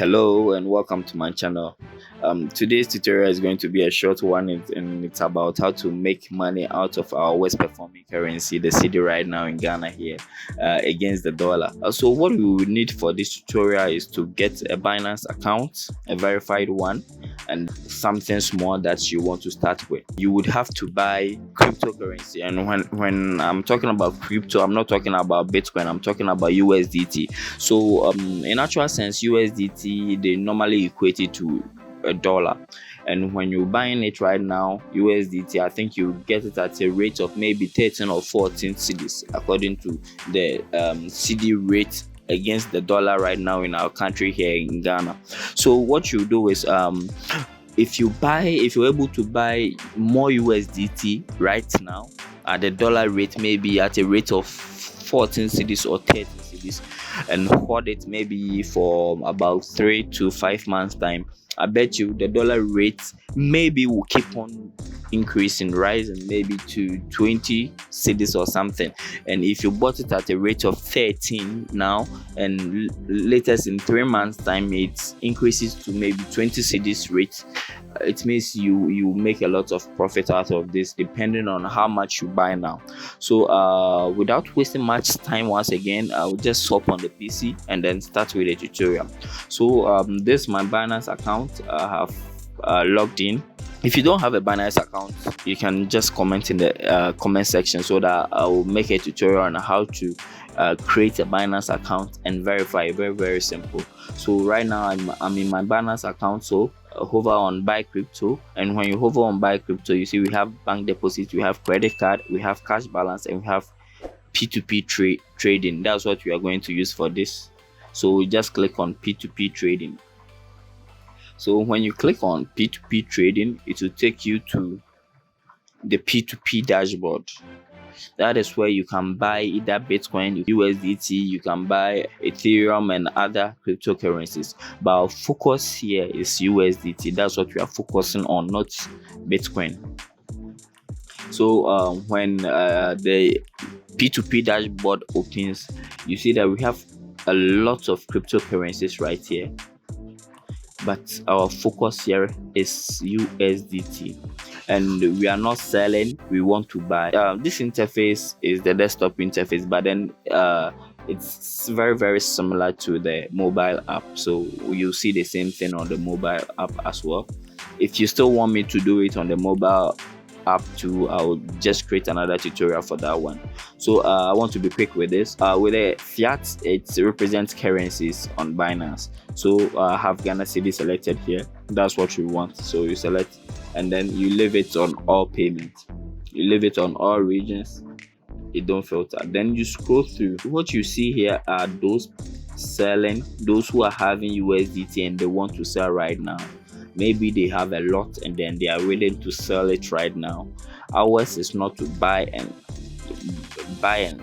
Hello and welcome to my channel. Today's tutorial is going to be a short one and it's about how to make money out of our worst performing currency, the cedi right now in Ghana here against the dollar. So what we will need for this tutorial is to get a Binance account, a verified one, and something small that you want to start with. You would have to buy cryptocurrency, and when I'm talking about crypto, I'm not talking about Bitcoin, I'm talking about USDT. So in actual sense, USDT they normally equate it to a dollar, and when you're buying it right now, USDT, I think you get it at a rate of maybe 13 or 14 cedis according to the cedi rate against the dollar right now in our country here in Ghana. So what you do is if you're able to buy more USDT right now at the dollar rate, maybe at a rate of 14 cedis or 13 cedis, and hold it maybe for about 3 to 5 months time, I bet you the dollar rate maybe will keep on increasing, rising maybe to 20 cedis or something. And if you bought it at a rate of 13 now, and latest in 3 months time it increases to maybe 20 cedis rate, it means you make a lot of profit out of this depending on how much you buy now. So without wasting much time, once again I'll just swap on the PC and then start with the tutorial. So this is my Binance account. I have logged in. If you don't have a Binance account, you can just comment in the comment section so that I will make a tutorial on how to create a Binance account and verify. Very simple. So right now I'm in my Binance account. So hover on buy crypto, and when you hover on buy crypto, you see we have bank deposit, we have credit card, we have cash balance, and we have P2P trading. That's what we are going to use for this. So just click on P2P trading. So when you click on P2P trading, it will take you to the P2P dashboard. That is where you can buy either Bitcoin, USDT, you can buy Ethereum and other cryptocurrencies. But our focus here is USDT. That's what we are focusing on, not Bitcoin. So when the P2P dashboard opens, you see that we have a lot of cryptocurrencies right here, but our focus here is USDT, and we are not selling, we want to buy. This interface is the desktop interface, but then it's very similar to the mobile app, so you'll see the same thing on the mobile app as well. If you still want me to do it on the mobile app too, I'll just create another tutorial for that one. So I want to be quick with this. With a fiat, it represents currencies on Binance. So I have Ghana cedi selected here. That's what you want, so you select and then you leave it on all payments, you leave it on all regions, it don't filter. Then you scroll through. What you see here are those selling, those who are having USDT and they want to sell right now. Maybe they have a lot and then they are willing to sell it right now. Ours is not to buy and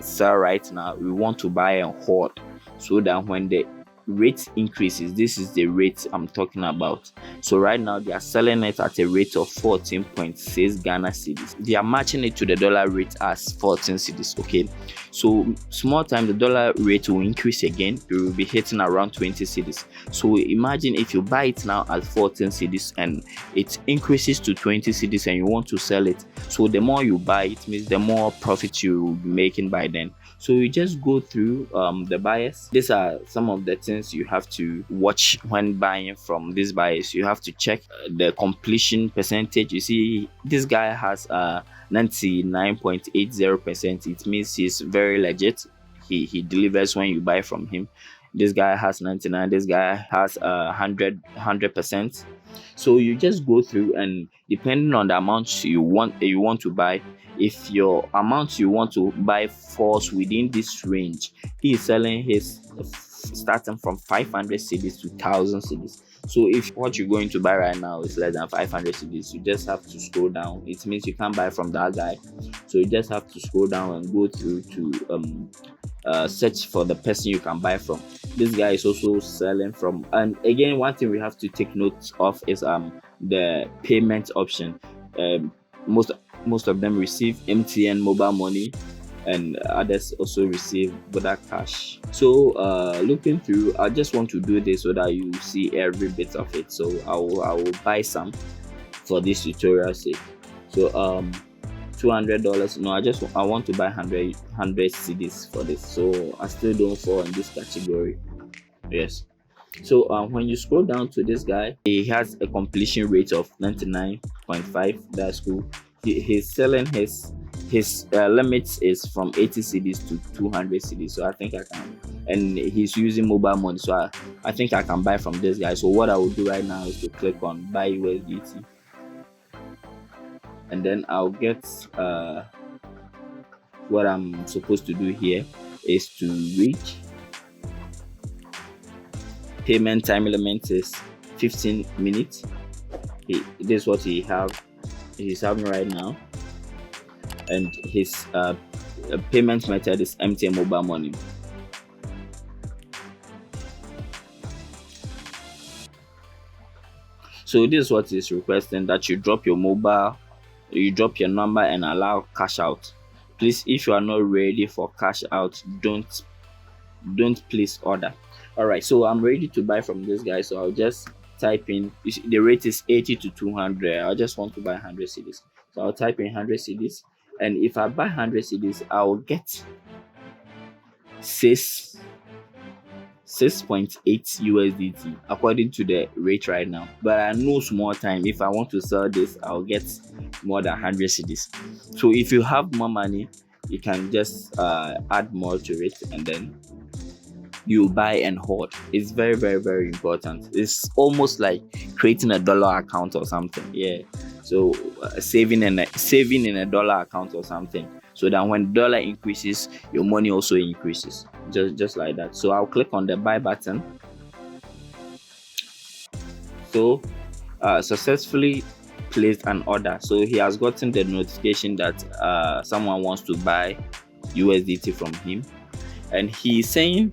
sell right now. We want to buy and hold, so that when the rate increases, this is the rate I'm talking about. So right now they are selling it at a rate of 14.6 Ghana cedis. They are matching it to the dollar rate as 14 cedis. Okay, so small time the dollar rate will increase again, we will be hitting around 20 cedis. So imagine if you buy it now at 14 cedis and it increases to 20 cedis and you want to sell it. So the more you buy, it means the more profit you will be making by then. So you just go through the buyers. These are some of the things you have to watch when buying from these buyers. You have to check the completion percentage. You see this guy has 99.80%. It means he's very legit. He delivers when you buy from him. This guy has 99, this guy has 100%. So you just go through, and depending on the amount you want to buy, if your amount you want to buy falls within this range, he is selling his starting from 500 cedis to 1000 cedis. So if what you're going to buy right now is less than 500 cedis, you just have to scroll down. It means you can't buy from that guy, so you just have to scroll down and go through to search for the person you can buy from. This guy is also selling from. And again, one thing we have to take note of is the payment option. Most of them receive MTN mobile money, and others also receive Voda Cash. So looking through, I just want to do this so that you see every bit of it. So I will buy some for this tutorial sake. So $200. No, I want to buy 100 CDs for this. So I still don't fall in this category. Yes. So when you scroll down to this guy, he has a completion rate of 99.5. That's cool. He's selling his limits is from 80 CDs to 200 CDs. So I think I can, and he's using mobile money. So I think I can buy from this guy. So what I will do right now is to click on buy USDT, and then I'll get what I'm supposed to do here is to reach payment time limit is 15 minutes. This is what he's having right now, and his payment method is MTN mobile money. So this is what he's requesting, that you drop your number and allow cash out. Please, if you are not ready for cash out, don't place order. All right, so I'm ready to buy from this guy. So I'll just type in, you see, the rate is 80 to 200. I just want to buy 100 CDs. So I'll type in 100 CDs. And if I buy 100 CDs, I will get 6.8 USDT according to the rate right now. But I know small time, if I want to sell this, I'll get more than 100 CDs. So if you have more money, you can just add more to it, and then you buy and hold. It's very, very, very important. It's almost like creating a dollar account or something. Yeah. So saving in a dollar account or something, so that when dollar increases, your money also increases. Just like that. So I'll click on the buy button. So successfully placed an order. So he has gotten the notification that someone wants to buy USDT from him, and he's saying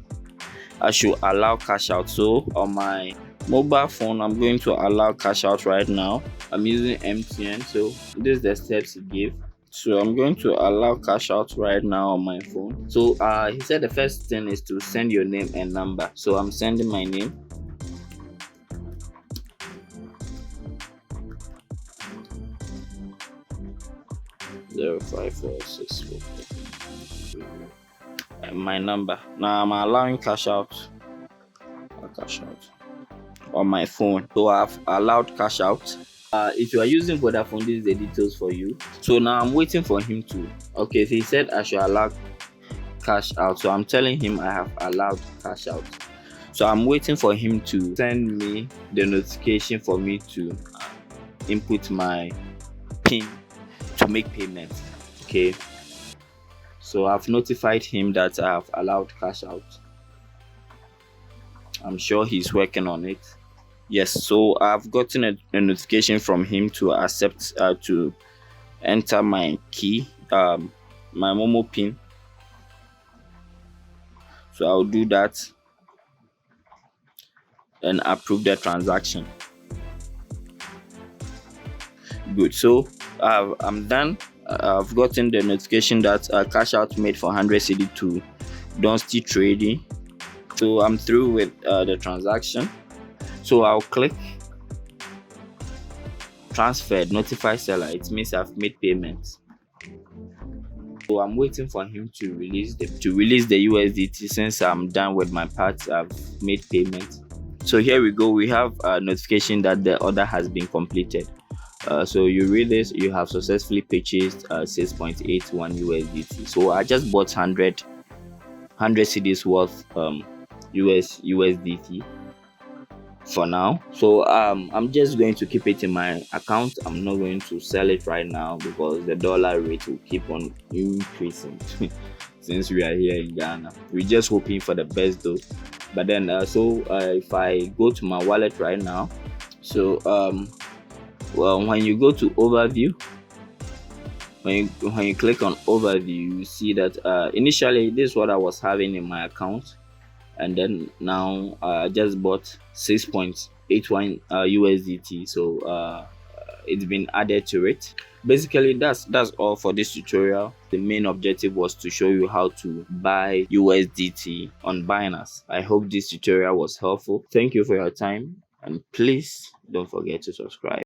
I should allow cash out. So on my mobile phone, I'm going to allow cash out right now. I'm using MTN, so this is the steps he gave. So I'm going to allow cash out right now on my phone. So he said the first thing is to send your name and number. So I'm sending my name. Zero 546 and my number. Now I'm allowing cash out. On my phone. So I've allowed cash out. If you are using Vodafone, this is the details for you. So now I'm waiting for him to. Okay, so he said I should allow cash out. So I'm telling him I have allowed cash out. So I'm waiting for him to send me the notification for me to input my PIN to make payment. Okay. So I've notified him that I have allowed cash out. I'm sure he's working on it. Yes, so I've gotten a notification from him to accept to enter my key, my Momo PIN. So I'll do that and approve the transaction. Good. So I'm done. I've gotten the notification that cash out made for 100 CD to Donsti Trading. So I'm through with the transaction. So I'll click transferred, notify seller. It means I've made payments. So I'm waiting for him to release the USDT. Since I'm done with my part, I've made payment. So here we go. We have a notification that the order has been completed. So you read this, you have successfully purchased 6.81 USDT. So I just bought 100 CDs worth USDT for now. So I'm just going to keep it in my account. I'm not going to sell it right now because the dollar rate will keep on increasing since we are here in Ghana. We're just hoping for the best though. But then if I go to my wallet right now, so well, when you go to overview, when you click on overview, you see that initially this is what I was having in my account, and then now I just bought 6.81 USDT. So it's been added to it. Basically, that's all for this tutorial. The main objective was to show you how to buy USDT on Binance. I hope this tutorial was helpful. Thank you for your time, and please don't forget to subscribe.